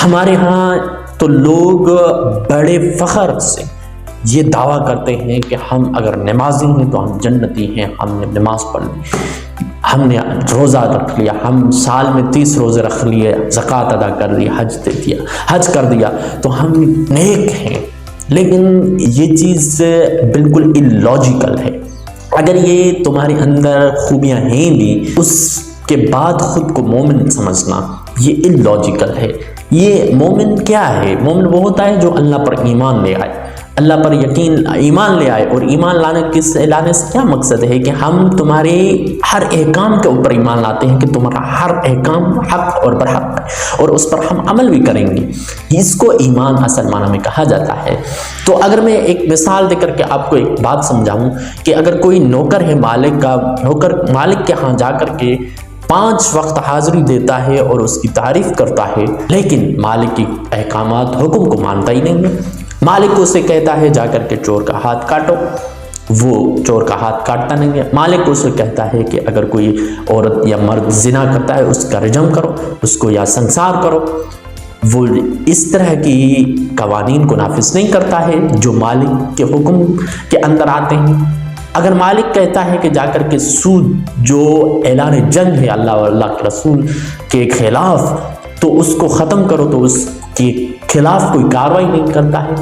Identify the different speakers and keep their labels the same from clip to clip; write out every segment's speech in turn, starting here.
Speaker 1: ہمارے ہاں تو لوگ بڑے فخر سے یہ دعویٰ کرتے ہیں کہ ہم اگر نمازی ہیں تو ہم جنتی ہیں، ہم نے نماز پڑھ لی، ہم نے روزہ رکھ لیا، ہم سال میں 30 روزے رکھ لیے، زکوٰۃ ادا کر لی، حج کر دیا تو ہم نیک ہیں۔ لیکن یہ چیز بالکل اللاجیکل ہے۔ اگر یہ تمہارے اندر خوبیاں ہیں بھی، اس کے بعد خود کو مومن سمجھنا یہ اللاجیکل ہے۔ یہ مومن کیا ہے؟ مومن وہ ہوتا ہے جو اللہ پر ایمان لے آئے، اللہ پر ایمان لے آئے۔ اور ایمان لانے سے کیا مقصد ہے کہ ہم تمہارے ہر احکام کے اوپر ایمان لاتے ہیں کہ تمہارا ہر احکام حق اور برحق ہے اور اس پر ہم عمل بھی کریں گے۔ اس کو ایمان اصل معنی میں کہا جاتا ہے۔ تو اگر میں ایک مثال دے کر کے آپ کو ایک بات سمجھاؤں کہ اگر کوئی نوکر ہے، مالک کے ہاں جا کر کے 5 وقت حاضری دیتا ہے اور اس کی تعریف کرتا ہے، لیکن مالک کی احکامات حکم کو مانتا ہی نہیں ہے۔ مالک اسے کہتا ہے جا کر کے چور کا ہاتھ کاٹو، وہ چور کا ہاتھ کاٹتا نہیں ہے۔ مالک اسے کہتا ہے کہ اگر کوئی عورت یا مرد زنا کرتا ہے اس کا رجم کرو، اس کو یا سنسار کرو، وہ اس طرح کی قوانین کو نافذ نہیں کرتا ہے جو مالک کے حکم کے اندر آتے ہیں۔ اگر مالک کہتا ہے کہ جا کر کے سود جو اعلان جنگ ہے اللہ اور اللہ کے رسول کے خلاف، تو اس کو ختم کرو، تو اس کے خلاف کوئی کارروائی نہیں کرتا ہے،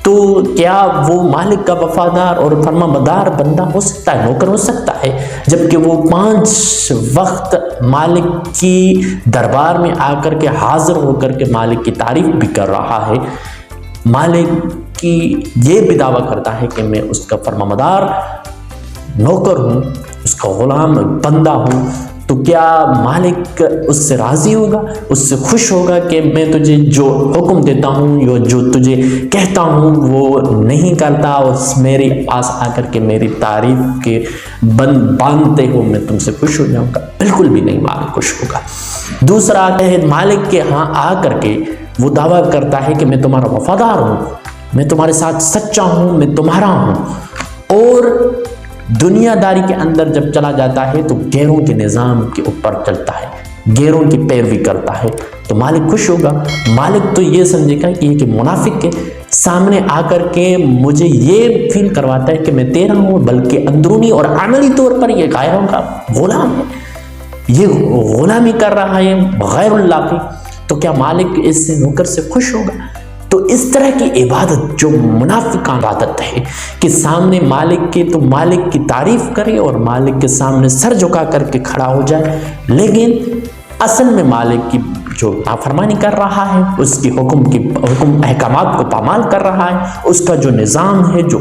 Speaker 1: تو کیا وہ مالک کا وفادار اور فرما بردار بندہ ہو سکتا ہے، نوکر ہو سکتا ہے؟ جبکہ وہ 5 وقت مالک کی دربار میں آ کر کے حاضر ہو کر کے مالک کی تعریف بھی کر رہا ہے، مالک کی یہ بھی دعویٰ کرتا ہے کہ میں اس کا فرمانبردار نوکر ہوں، اس کا غلام بندہ ہوں، تو کیا مالک اس سے راضی ہوگا، اس سے خوش ہوگا کہ میں تجھے جو حکم دیتا ہوں، جو تجھے کہتا ہوں وہ نہیں کرتا، اور میرے پاس آ کر کے میری تعریف کے باندھتے ہو، میں تم سے خوش ہو جاؤں گا؟ بالکل بھی نہیں مالک خوش ہوگا۔ دوسرا ہے مالک کے ہاں آ کر کے وہ دعویٰ کرتا ہے کہ میں تمہارا وفادار ہوں، میں تمہارے ساتھ سچا ہوں، میں تمہارا ہوں، اور دنیا داری کے اندر جب چلا جاتا ہے تو غیروں کے نظام کے اوپر چلتا ہے، غیروں کی پیروی کرتا ہے، تو مالک خوش ہوگا؟ مالک تو یہ سمجھے گا کہ یہ کہ منافق کے سامنے آ کر کے مجھے یہ فیل کرواتا ہے کہ میں تیرا ہوں، بلکہ اندرونی اور عملی طور پر یہ غیروں کا غلام ہے، یہ غلامی کر رہا ہے غیر اللہ کی، تو کیا مالک اس سے نوکر سے خوش ہوگا؟ تو اس طرح کی عبادت جو منافقان عبادت ہے کہ سامنے مالک کے تو مالک کی تعریف کرے اور مالک کے سامنے سر جھکا کر کے کھڑا ہو جائے، لیکن اصل میں مالک کی جو نافرمانی کر رہا ہے، اس کی حکم احکامات کو پامال کر رہا ہے، اس کا جو نظام ہے جو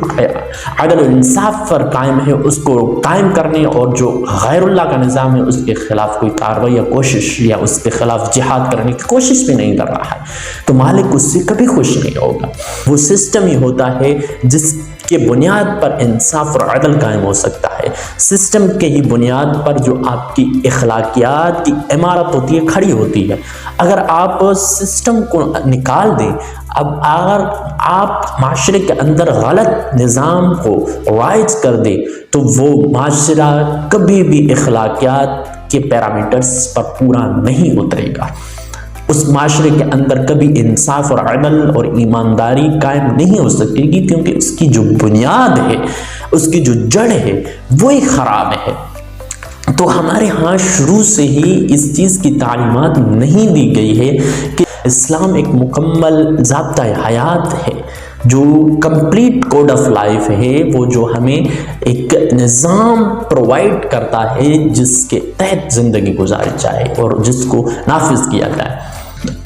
Speaker 1: عدل و انصاف پر قائم ہے اس کو قائم کرنے، اور جو غیر اللہ کا نظام ہے اس کے خلاف کوئی کارروائی یا کوشش یا اس کے خلاف جہاد کرنے کی کوشش بھی نہیں کر رہا ہے، تو مالک اس سے کبھی خوش نہیں ہوگا۔ وہ سسٹم ہی ہوتا ہے جس کے بنیاد پر انصاف اور عدل قائم ہو سکتا ہے، سسٹم کے ہی بنیاد پر جو آپ کی اخلاقیات کی عمارت ہوتی ہے کھڑی ہوتی ہے۔ اگر آپ سسٹم کو نکال دیں، اگر آپ معاشرے کے اندر غلط نظام کو رائج کر دیں، تو وہ معاشرہ کبھی بھی اخلاقیات کے پیرامیٹرز پر پورا نہیں اترے گا، اس معاشرے کے اندر کبھی انصاف اور عدل اور ایمانداری قائم نہیں ہو سکے گی، کیونکہ اس کی جو بنیاد ہے، اس کی جو جڑ ہے وہی خراب ہے۔ تو ہمارے ہاں شروع سے ہی اس چیز کی تعلیمات نہیں دی گئی ہے کہ اسلام ایک مکمل ضابطہ حیات ہے، جو کمپلیٹ کوڈ آف لائف ہے، وہ جو ہمیں ایک نظام پرووائڈ کرتا ہے جس کے تحت زندگی گزاری جائے اور جس کو نافذ کیا جائے۔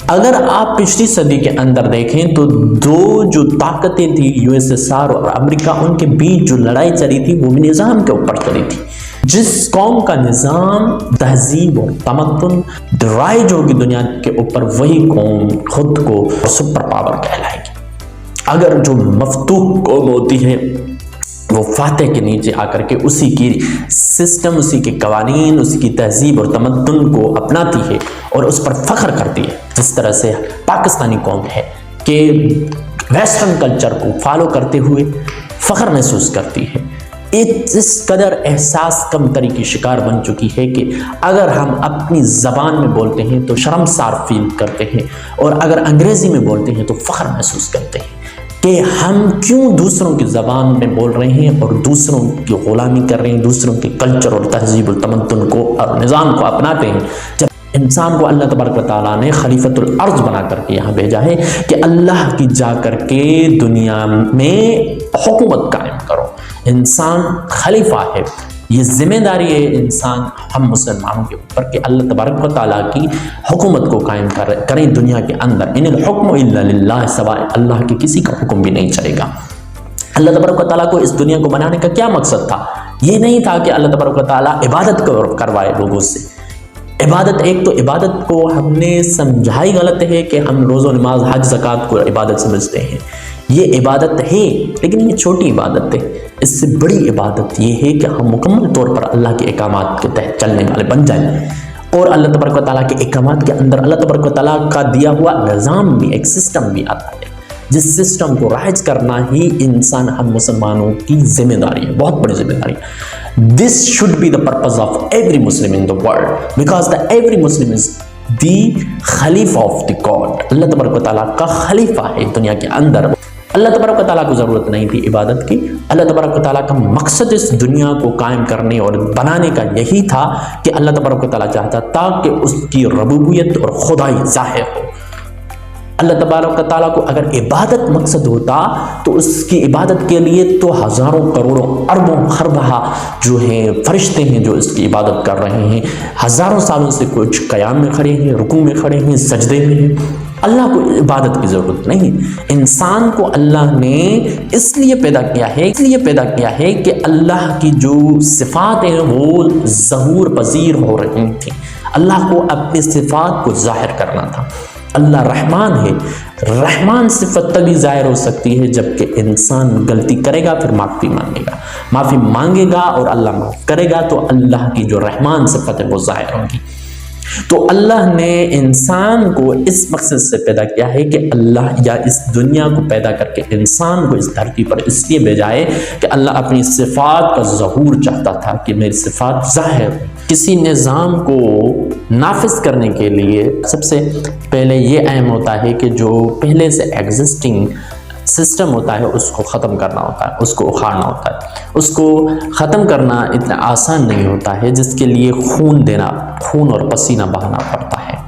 Speaker 1: اگر آپ پچھلی صدی کے اندر دیکھیں تو دو جو طاقتیں تھیں، USSR اور امریکہ، ان کے بیچ جو لڑائی چلی تھی وہ بھی نظام کے اوپر چلی تھی۔ جس قوم کا نظام، تہذیب اور تمدن ڈرائج ہوگی دنیا کے اوپر، وہی قوم خود کو سپر پاور کہلائے گی۔ اگر جو مفتوح قوم ہوتی ہے وہ فاتح کے نیچے آ کر کے اسی کی سسٹم، اسی کے قوانین، اسی کی تہذیب اور تمدن کو اپناتی ہے اور اس پر فخر کرتی ہے، جس طرح سے پاکستانی قوم ہے کہ ویسٹرن کلچر کو فالو کرتے ہوئے فخر محسوس کرتی ہے، اس قدر احساس کمتری کی شکار بن چکی ہے کہ اگر ہم اپنی زبان میں بولتے ہیں تو شرمسار فیل کرتے ہیں، اور اگر انگریزی میں بولتے ہیں تو فخر محسوس کرتے ہیں کہ ہم کیوں دوسروں کی زبان میں بول رہے ہیں اور دوسروں کی غلامی کر رہے ہیں، دوسروں کے کلچر اور تہذیب التمدن کو اور نظام کو اپناتے ہیں، جب انسان کو اللہ تبارک و تعالیٰ نے خلیفۃ الارض بنا کر کے یہاں بھیجا ہے کہ اللہ کی جا کر کے دنیا میں حکومت قائم کرو۔ انسان خلیفہ ہے، یہ ذمہ داری ہے انسان ہم مسلمانوں کے اوپر کہ اللہ تبارک و تعالیٰ کی حکومت کو قائم کریں دنیا کے اندر۔ ان الحکم الا للہ، سوائے اللہ کے کسی کا حکم بھی نہیں چلے گا۔ اللہ تبارک و تعالیٰ کو اس دنیا کو بنانے کا کیا مقصد تھا؟ یہ نہیں تھا کہ اللہ تبارک و تعالیٰ عبادت کروائے لوگوں سے۔ عبادت، ایک تو عبادت کو ہم نے سمجھائی غلط ہے کہ ہم روز و نماز حج زکوٰۃ کو عبادت سمجھتے ہیں۔ یہ عبادت ہے لیکن یہ چھوٹی عبادت ہے۔ اس سے بڑی عبادت یہ ہے کہ ہم مکمل طور پر اللہ کے احکامات کے تحت چلنے والے بن جائیں، اور اللہ تبارک و تعالیٰ کے احکامات کے اندر اللہ تبارک و تعالیٰ کا دیا ہوا نظام بھی، ایک سسٹم بھی آتا ہے، جس سسٹم کو رائج کرنا ہی انسان ہم مسلمانوں کی ذمہ داری ہے، بہت بڑی ذمہ داری ہے۔ This should be the purpose of every Muslim in the world, because every Muslim is the Khalifa of the God. اللہ تبارک و تعالیٰ کا خلیفہ ہے دنیا کے اندر۔ اللہ تبارک و تعالیٰ کو ضرورت نہیں تھی عبادت کی۔ اللہ تبارک و تعالیٰ کا مقصد اس دنیا کو قائم کرنے اور بنانے کا یہی تھا کہ اللہ تبارک و تعالیٰ چاہتا تھا کہ اس کی ربوبیت اور خدائی ظاہر ہو۔ اللہ تبارک و تعالیٰ کو اگر عبادت مقصد ہوتا تو اس کی عبادت کے لیے تو ہزاروں کروڑوں اربوں خربہ جو ہیں فرشتے ہیں جو اس کی عبادت کر رہے ہیں، ہزاروں سالوں سے کچھ قیام میں کھڑے ہیں، رکوع میں کھڑے ہیں، سجدے میں ہیں۔ اللہ کو عبادت کی ضرورت نہیں۔ انسان کو اللہ نے اس لیے پیدا کیا ہے کہ اللہ کی جو صفات ہیں وہ ظہور پذیر ہو رہی تھیں۔ اللہ کو اپنی صفات کو ظاہر کرنا تھا۔ اللہ رحمان ہے، رحمان صفت تبھی ظاہر ہو سکتی ہے جبکہ انسان غلطی کرے گا، پھر معافی مانگے گا اور اللہ معاف کرے گا تو اللہ کی جو رحمان صفت ہے وہ ظاہر ہوگی۔ تو اللہ نے انسان کو اس مقصد سے پیدا کیا ہے کہ اللہ یا اس دنیا کو پیدا کر کے انسان کو اس دھرتی پر اس لیے بھیجائے کہ اللہ اپنی صفات کا ظہور چاہتا تھا کہ میری صفات ظاہر۔ کسی نظام کو نافذ کرنے کے لیے سب سے پہلے یہ اہم ہوتا ہے کہ جو پہلے سے ایگزسٹنگ سسٹم ہوتا ہے اس کو ختم کرنا ہوتا ہے، اس کو اکھاڑنا ہوتا ہے۔ اس کو ختم کرنا اتنا آسان نہیں ہوتا ہے، جس کے لیے خون اور پسینہ بہانا پڑتا ہے۔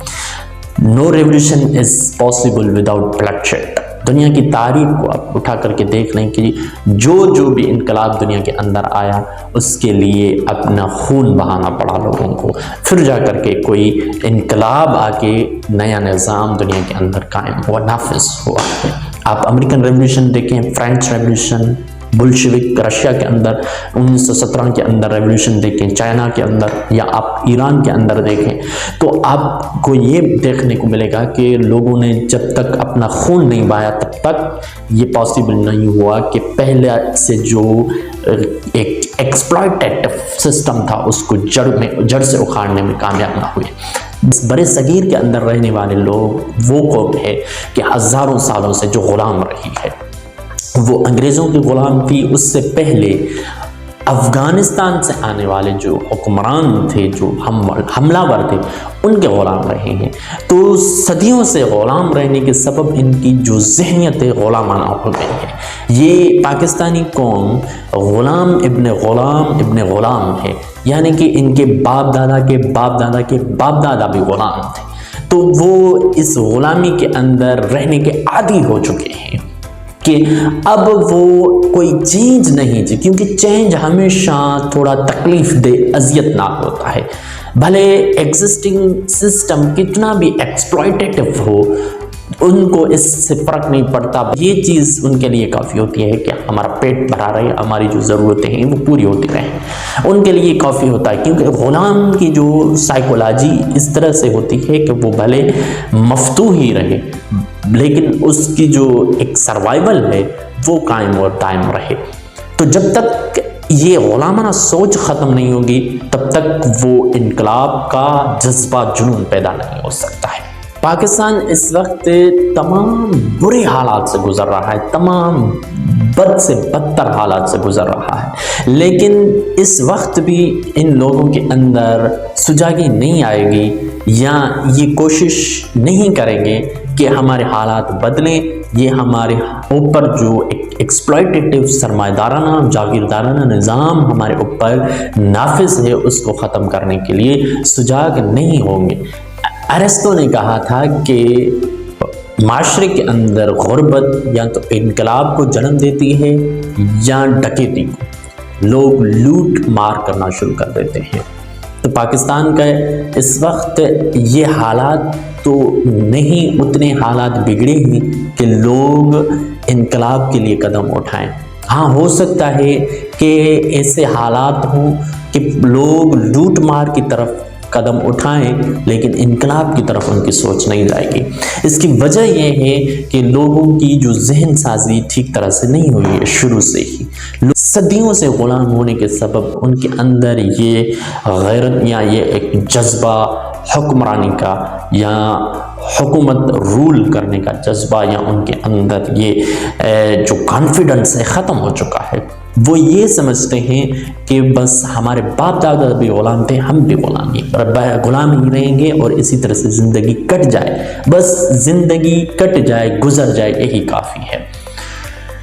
Speaker 1: No revolution is possible without bloodshed۔ دنیا کی تاریخ کو آپ اٹھا کر کے دیکھ لیں کہ جو بھی انقلاب دنیا کے اندر آیا اس کے لیے اپنا خون بہانا پڑا لوگوں کو، پھر جا کر کے کوئی انقلاب آ کے نیا نظام دنیا کے اندر قائم ہوا، نافذ ہوا ہے۔ آپ امریکن ریولوشن دیکھیں، فرینچ ریولوشن، بلشوک رشیا کے اندر 1917 کے اندر ریولوشن دیکھیں، چائنا کے اندر، یا آپ ایران کے اندر دیکھیں، تو آپ کو یہ دیکھنے کو ملے گا کہ لوگوں نے جب تک اپنا خون نہیں بہایا تب تک یہ پاسبل نہیں ہوا کہ پہلے سے جو ایک ایکسپلائٹیو سسٹم تھا اس کو جڑ سے اکھاڑنے میں کامیاب نہ ہوئے۔ اس برے صغیر کے اندر رہنے والے لوگ وہ قوم ہے کہ ہزاروں سالوں سے جو غلام رہی ہے، وہ انگریزوں کے غلام تھی۔ اس سے پہلے افغانستان سے آنے والے جو حکمران تھے، جو حملہ ور تھے، ان کے غلام رہے ہیں۔ تو صدیوں سے غلام رہنے کے سبب ان کی جو ذہنیت ہے غلامانہ ہو گئی ہے۔ یہ پاکستانی قوم غلام ابن غلام ہے، یعنی کہ ان کے باپ دادا کے باپ دادا کے باپ دادا بھی غلام تھے، تو وہ اس غلامی کے اندر رہنے کے عادی ہو چکے ہیں کہ اب وہ کوئی چینج نہیں چاہیے، کیونکہ چینج ہمیشہ تھوڑا تکلیف دہ، اذیت ناک ہوتا ہے۔ بھلے ایگزسٹنگ سسٹم کتنا بھی ایکسپلائٹیو ہو، ان کو اس سے فرق نہیں پڑتا۔ یہ چیز ان کے لیے کافی ہوتی ہے کہ ہمارا پیٹ بھرا رہے، ہماری جو ضرورتیں ہیں وہ پوری ہوتی رہیں، ان کے لیے کافی ہوتا ہے۔ کیونکہ غلام کی جو سائیکولوجی اس طرح سے ہوتی ہے کہ وہ بھلے مفتوح ہی رہے لیکن اس کی جو ایک سروائیول ہے وہ قائم اور دائم رہے۔ تو جب تک یہ غلامانہ سوچ ختم نہیں ہوگی تب تک وہ انقلاب کا جذبہ جنون پیدا نہیں ہو سکتا ہے۔ پاکستان اس وقت تمام برے حالات سے گزر رہا ہے، تمام بد سے بدتر حالات سے گزر رہا ہے، لیکن اس وقت بھی ان لوگوں کے اندر سجاگی نہیں آئے گی یا یہ کوشش نہیں کریں گے کہ ہمارے حالات بدلیں، یہ ہمارے اوپر جو ایکسپلائٹیٹیو سرمایہ دارانہ جاگیردارانہ نظام ہمارے اوپر نافذ ہے اس کو ختم کرنے کے لیے سجاگ نہیں ہوں گے۔ ارسطو نے کہا تھا کہ معاشرے کے اندر غربت یا تو انقلاب کو جنم دیتی ہے یا ڈکیتی کو، لوگ لوٹ مار کرنا شروع کر دیتے ہیں۔ تو پاکستان کا اس وقت یہ حالات تو نہیں، اتنے حالات بگڑے ہیں کہ لوگ انقلاب کے لیے قدم اٹھائیں۔ ہاں، ہو سکتا ہے کہ ایسے حالات ہوں کہ لوگ لوٹ مار کی طرف قدم اٹھائیں، لیکن انقلاب کی طرف ان کی سوچ نہیں جائے گی۔ اس کی وجہ یہ ہے کہ لوگوں کی جو ذہن سازی ٹھیک طرح سے نہیں ہوئی ہے شروع سے ہی۔ صدیوں سے غلام ہونے کے سبب ان کے اندر یہ غیرت یا یہ ایک جذبہ حکمرانی کا یا حکومت رول کرنے کا جذبہ یا ان کے اندر یہ جو کانفیڈنس ہے ختم ہو چکا ہے۔ وہ یہ سمجھتے ہیں کہ بس ہمارے باپ دادا بھی غلام تھے، ہم بھی غلام ہی رہیں گے اور اسی طرح سے زندگی کٹ جائے، بس زندگی کٹ جائے، گزر جائے، یہی کافی ہے۔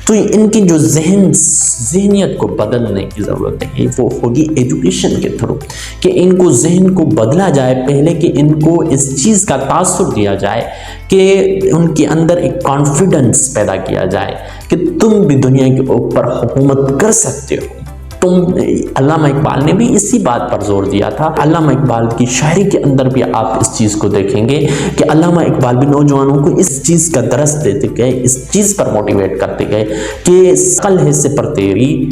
Speaker 1: تو ان کی جو ذہنیت کو بدلنے کی ضرورت ہے وہ ہوگی ایجوکیشن کے تھرو، کہ ان کو ذہن کو بدلا جائے، پہلے کہ ان کو اس چیز کا تاثر دیا جائے کہ ان کے اندر ایک کانفیڈنس پیدا کیا جائے کہ تم بھی دنیا کے اوپر حکومت کر سکتے ہو۔ علامہ اقبال نے بھی اسی بات پر زور دیا تھا۔ علامہ اقبال کی شاعری کے اندر بھی آپ اس چیز کو دیکھیں گے کہ علامہ اقبال بھی نوجوانوں کو اس چیز کا درس دیتے گئے، اس چیز پر موٹیویٹ کرتے گئے کہ عقل ہے سپر تیری،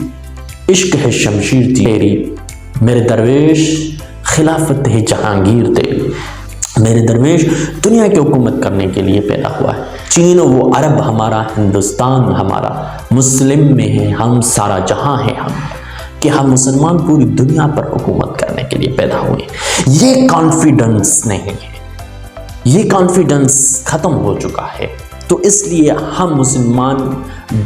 Speaker 1: عشق ہے شمشیر تیری، میرے درویش خلافت ہے جہانگیر تیری۔ میرے درویش دنیا کی حکومت کرنے کے لیے پیدا ہوا ہے۔ چین و عرب ہمارا، ہندوستان ہمارا، مسلم میں ہے ہم، سارا جہاں ہے ہم، کہ ہم مسلمان پوری دنیا پر حکومت کرنے کے لیے پیدا ہوئے۔ یہ کانفیڈنس نہیں ہے، یہ کانفیڈنس ختم ہو چکا ہے۔ تو اس لیے ہم مسلمان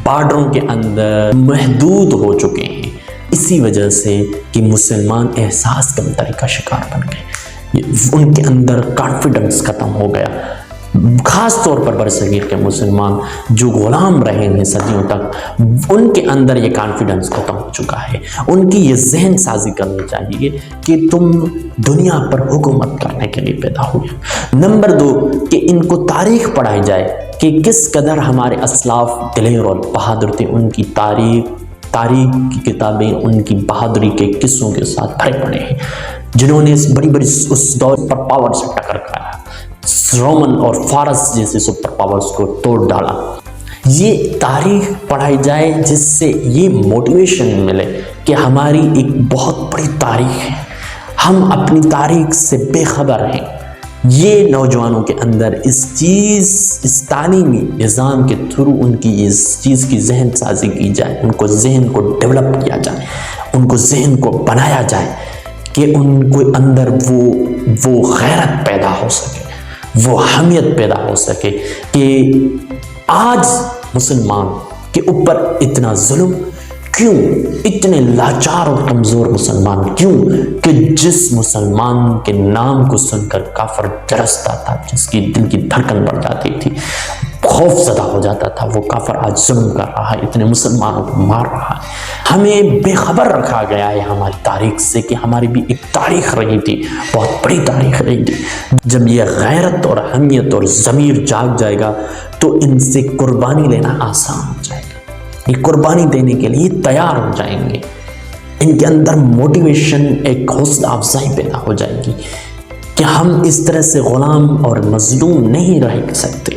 Speaker 1: بارڈروں کے اندر محدود ہو چکے ہیں، اسی وجہ سے کہ مسلمان احساس کمتری کا شکار بن گئے، ان کے اندر کانفیڈنس ختم ہو گیا۔ خاص طور پر برصغیر کے مسلمان جو غلام رہے ہیں صدیوں تک، ان کے اندر یہ کانفیڈنس ختم ہو چکا ہے۔ ان کی یہ ذہن سازی کرنی چاہیے کہ تم دنیا پر حکومت کرنے کے لیے پیدا ہوئے۔ نمبر 2، کہ ان کو تاریخ پڑھائی جائے کہ کس قدر ہمارے اسلاف دلیر اور بہادر تھے، ان کی تاریخ کی کتابیں ان کی بہادری کے قصوں کے ساتھ بھرے پڑے ہیں، جنہوں نے اس بڑی اس دور پر پاور سے ٹکر کھایا، رومن اور فارس جیسے سپر پاورز کو توڑ ڈالا۔ یہ تاریخ پڑھائی جائے جس سے یہ موٹیویشن ملے کہ ہماری ایک بہت بڑی تاریخ ہے، ہم اپنی تاریخ سے بے خبر ہیں۔ یہ نوجوانوں کے اندر اس تعلیمی نظام کے تھرو ان کی اس چیز کی ذہن سازی کی جائے، ان کو ذہن کو ڈیولپ کیا جائے، ان کو ذہن کو بنایا جائے کہ ان کو اندر وہ غیرت پیدا ہو سکے، وہ حمیت پیدا ہو سکے کہ آج مسلمان کے اوپر اتنا ظلم کیوں، اتنے لاچار اور کمزور مسلمان کیوں، کہ جس مسلمان کے نام کو سن کر کافر ڈرستا تھا، جس کی دل کی دھڑکن بڑھ جاتی تھی، خوف زدہ ہو جاتا تھا، وہ کافر آج ظلم کر رہا ہے، اتنے مسلمانوں کو مار رہا ہے۔ ہمیں بے خبر رکھا گیا ہے ہماری تاریخ سے کہ ہماری بھی ایک تاریخ رہی تھی، بہت بڑی تاریخ رہی تھی۔ جب یہ غیرت اور حمیت اور ضمیر جاگ جائے گا تو ان سے قربانی لینا آسان ہو جائے گا، یہ قربانی دینے کے لیے تیار ہو جائیں گے، ان کے اندر موٹیویشن، ایک حوصلہ افزائی پیدا ہو جائے گی کہ ہم اس طرح سے غلام اور مظلوم نہیں رہ سکتے۔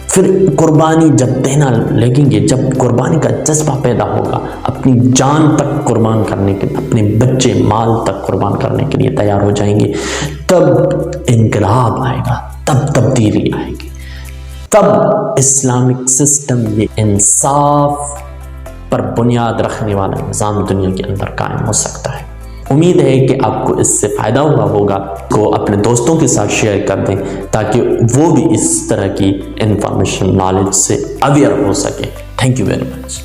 Speaker 1: پھر قربانی جب دینا لگیں گے، جب قربانی کا جذبہ پیدا ہوگا، اپنی جان تک قربان کرنے کے، اپنے بچے مال تک قربان کرنے کے لیے تیار ہو جائیں گے، تب انقلاب آئے گا، تب تبدیلی آئے گی، تب اسلامک سسٹم یہ انصاف پر بنیاد رکھنے والا نظام دنیا کے اندر قائم ہو سکتا ہے۔ امید ہے کہ آپ کو اس سے فائدہ ہوا ہوگا، تو اپنے دوستوں کے ساتھ شیئر کر دیں تاکہ وہ بھی اس طرح کی انفارمیشن نالج سے اویئر ہو سکے۔ Thank you very much.